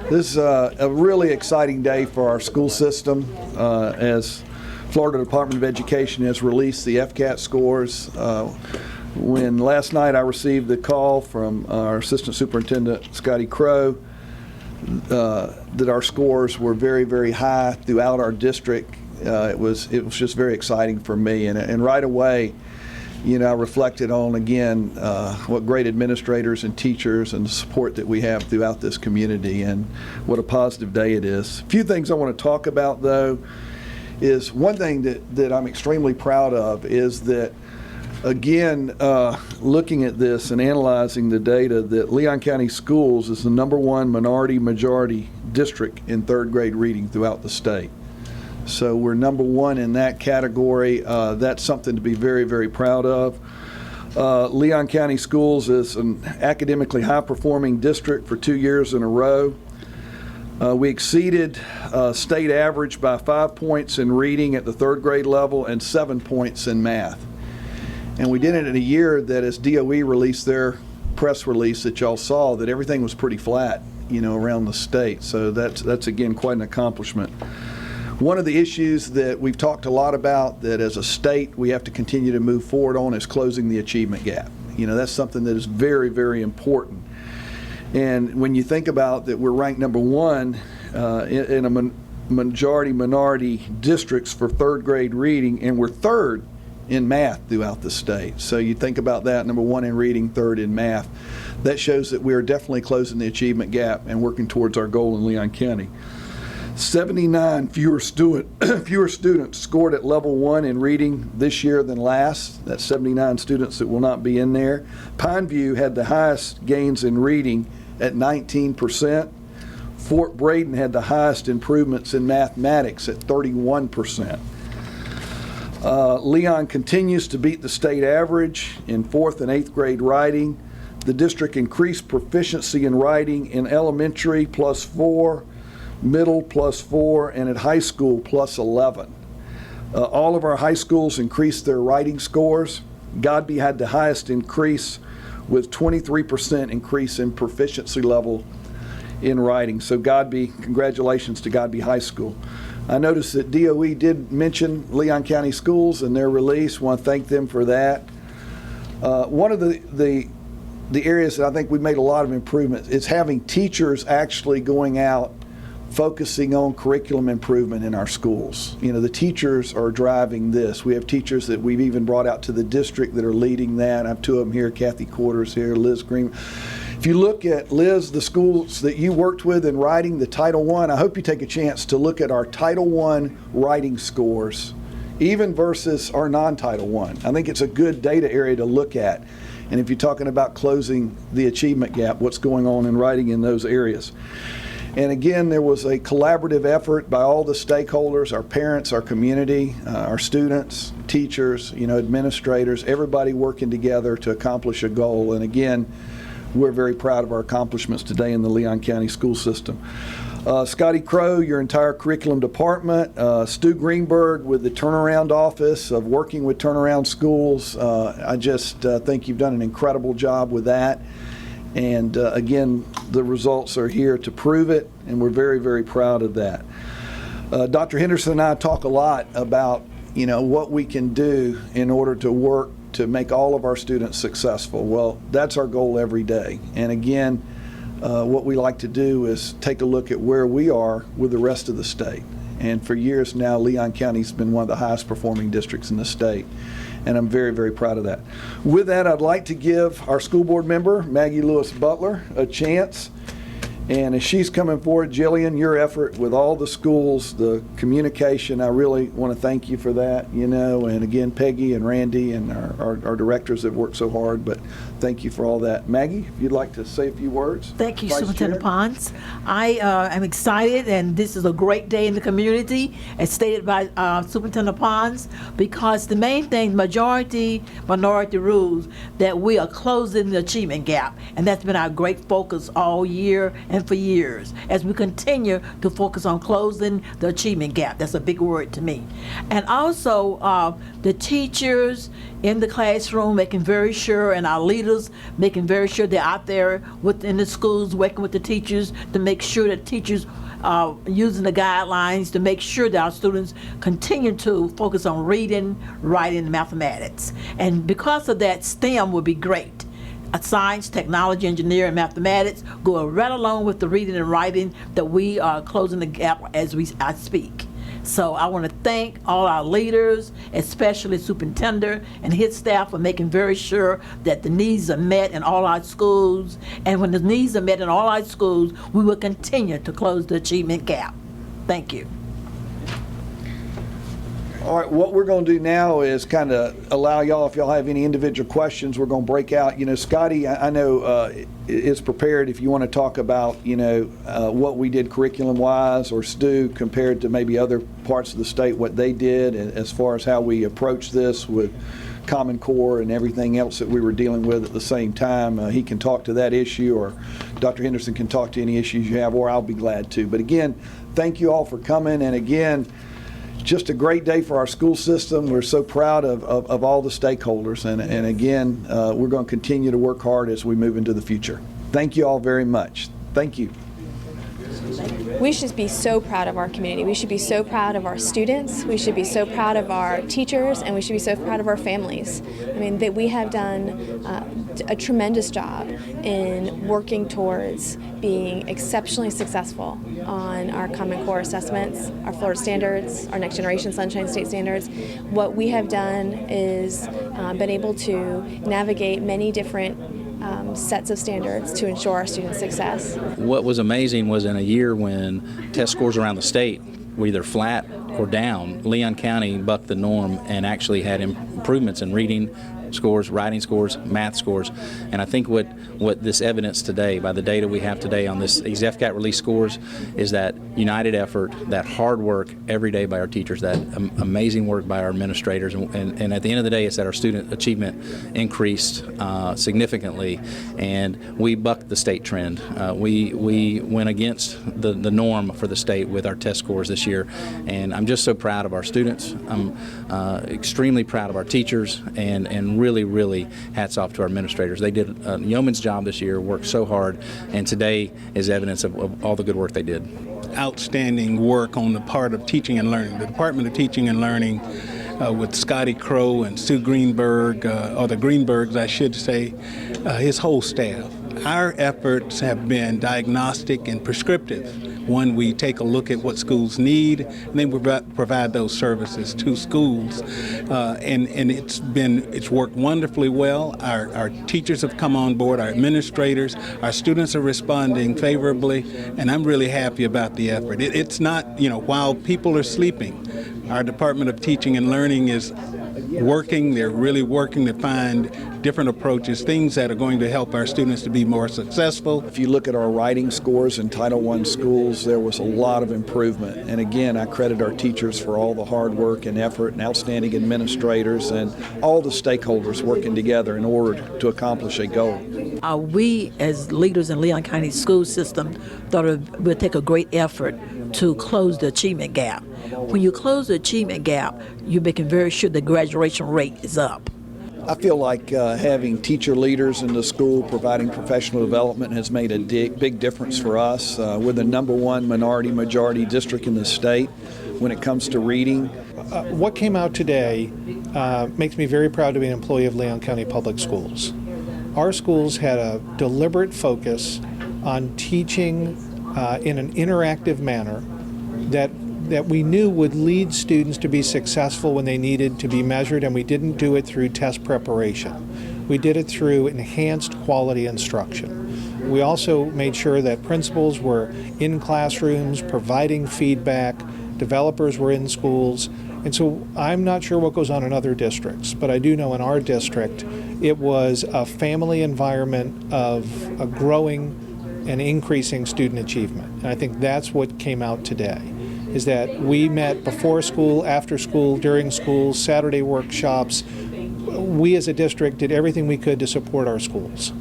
This is a really exciting day for our school system as Florida Department of Education has released the FCAT scores. When last night I received the call from our Assistant Superintendent, Scotty Crowe, that our scores were very, very high throughout our district. It was just very exciting for me, and right away, you know, I reflected on again what great administrators and teachers and the support that we have throughout this community, and what a positive day it is. A few things I want to talk about, though, is one thing that I'm extremely proud of is that, again, looking at this and analyzing the data, that Leon County Schools is the #1 minority-majority district in third grade reading throughout the state. So we're #1 in that category. That's something to be very, very proud of. Leon County Schools is an academically high-performing district for 2 years in a row. We exceeded state average by 5 points in reading at the third grade level and 7 points in math. And we did it in a year that, as DOE released their press release that y'all saw, that everything was pretty flat, you know, around the state. So that's again quite an accomplishment. One of the issues that we've talked a lot about that as a state we have to continue to move forward on is closing the achievement gap. You know, that's something that is very, very important. And when you think about that, we're ranked #1 in a majority-minority districts for third grade reading, and we're third in math throughout the state. So you think about that, #1 in reading, third in math. That shows that we are definitely closing the achievement gap and working towards our goal in Leon County. 79 fewer students scored at level 1 in reading this year than last. That's 79 students that will not be in there. Pineview had the highest gains in reading at 19%. Fort Braden had the highest improvements in mathematics at 31%. Leon continues to beat the state average in 4th and 8th grade writing. The district increased proficiency in writing in elementary +4, middle +4, and at high school +11. All of our high schools increased their writing scores. Godby had the highest increase with 23% increase in proficiency level in writing. So Godby, congratulations to Godby High School. I noticed that DOE did mention Leon County Schools in their release. I want to thank them for that. One of the areas that I think we made a lot of improvements is having teachers actually going out focusing on curriculum improvement in our schools. You know, the teachers are driving this. We have teachers that we've even brought out to the district that are leading that. I have 2 of them here, Kathy Quarters here, Liz Green. If you look at, Liz, the schools that you worked with in writing the Title I, I hope you take a chance to look at our Title I writing scores, even versus our non-Title I. I think it's a good data area to look at. And if you're talking about closing the achievement gap, what's going on in writing in those areas. And again, there was a collaborative effort by all the stakeholders, our parents, our community, our students, teachers, you know, administrators, everybody working together to accomplish a goal. And again, we're very proud of our accomplishments today in the Leon County school system. Scotty Crowe, your entire curriculum department, Stuart Greenberg with the turnaround office of working with turnaround schools. I just think you've done an incredible job with that. And again, the results are here to prove it, and we're very, very proud of that. Dr. Henderson and I talk a lot about, you know, what we can do in order to work to make all of our students successful. Well, that's our goal every day. And again, what we like to do is take a look at where we are with the rest of the state. And for years now, Leon County's been one of the highest performing districts in the state. And I'm very, very proud of that. With that, I'd like to give our school board member, Maggie Lewis Butler, a chance. And as she's coming forward, Gillian, your effort with all the schools, the communication, I really want to thank you for that, you know, and again, Peggy and Randy and our directors that worked so hard, but thank you for all that. Maggie, if you'd like to say a few words. Thank you, Vice Superintendent Chair. Pons. I am excited, and this is a great day in the community, as stated by Superintendent Pons, because the main thing, majority-minority rules, that we are closing the achievement gap, and that's been our great focus all year, and and for years as we continue to focus on closing the achievement gap. That's a big word to me. And also the teachers in the classroom making very sure, and our leaders making very sure they're out there within the schools working with the teachers to make sure that teachers using the guidelines to make sure that our students continue to focus on reading, writing, and mathematics. And because of that, STEM would be great. Science, technology, engineering, mathematics go right along with the reading and writing that we are closing the gap as I speak. So I want to thank all our leaders, especially Superintendent and his staff, for making very sure that the needs are met in all our schools. And when the needs are met in all our schools, we will continue to close the achievement gap. Thank you. All right, what we're going to do now is kind of allow y'all, if y'all have any individual questions, we're going to break out. Scotty, I know is prepared if you want to talk about, what we did curriculum-wise, or Stu, compared to maybe other parts of the state, what they did as far as how we approach this with Common Core and everything else that we were dealing with at the same time. He can talk to that issue, or Dr. Henderson can talk to any issues you have, or I'll be glad to. But again, thank you all for coming, and again, just a great day for our school system. We're so proud of all the stakeholders, and again, we're going to continue to work hard as we move into the future. Thank you all very much. Thank you. We should be so proud of our community. We should be so proud of our students. We should be so proud of our teachers, and we should be so proud of our families. I mean, that we have done a tremendous job in working towards being exceptionally successful on our Common Core assessments, our Florida standards, our Next Generation Sunshine State standards. What we have done is been able to navigate many different sets of standards to ensure our students' success. What was amazing was in a year when test scores around the state were either flat or down, Leon County bucked the norm and actually had improvements in reading scores, writing scores, math scores. And I think what this evidence today, by the data we have today on these FCAT release scores, is that united effort, that hard work every day by our teachers, that amazing work by our administrators. And at the end of the day, it's that our student achievement increased significantly, and we bucked the state trend. We went against the norm for the state with our test scores this year. And I'm just so proud of our students. I'm extremely proud of our teachers, and really hats off to our administrators. They did a yeoman's job this year, worked so hard, and today is evidence of all the good work they did. Outstanding work on the part of teaching and learning. The Department of Teaching and Learning with Scotty Crowe and Stuart Greenberg, or the Greenbergs I should say, his whole staff. Our efforts have been diagnostic and prescriptive. One, we take a look at what schools need, and then we provide those services to schools. And it's worked wonderfully well. Our teachers have come on board, our administrators, our students are responding favorably, and I'm really happy about the effort. It's not, while people are sleeping, our Department of Teaching and Learning is working. They're really working to find different approaches, things that are going to help our students to be more successful. If you look at our writing scores in Title I schools, there was a lot of improvement. And again, I credit our teachers for all the hard work and effort, and outstanding administrators and all the stakeholders working together in order to accomplish a goal. We, as leaders in Leon County school system, thought it would take a great effort to close the achievement gap. When you close the achievement gap, you're making very sure the graduation rate is up. I feel like having teacher leaders in the school providing professional development has made a big difference for us. We're the #1 minority-majority district in the state when it comes to reading. What came out today makes me very proud to be an employee of Leon County Public Schools. Our schools had a deliberate focus on teaching in an interactive manner that we knew would lead students to be successful when they needed to be measured, and we didn't do it through test preparation. We did it through enhanced quality instruction. We also made sure that principals were in classrooms providing feedback, developers were in schools, and so I'm not sure what goes on in other districts, but I do know in our district it was a family environment of a growing and increasing student achievement. And I think that's what came out today, is that we met before school, after school, during school, Saturday workshops. We as a district did everything we could to support our schools.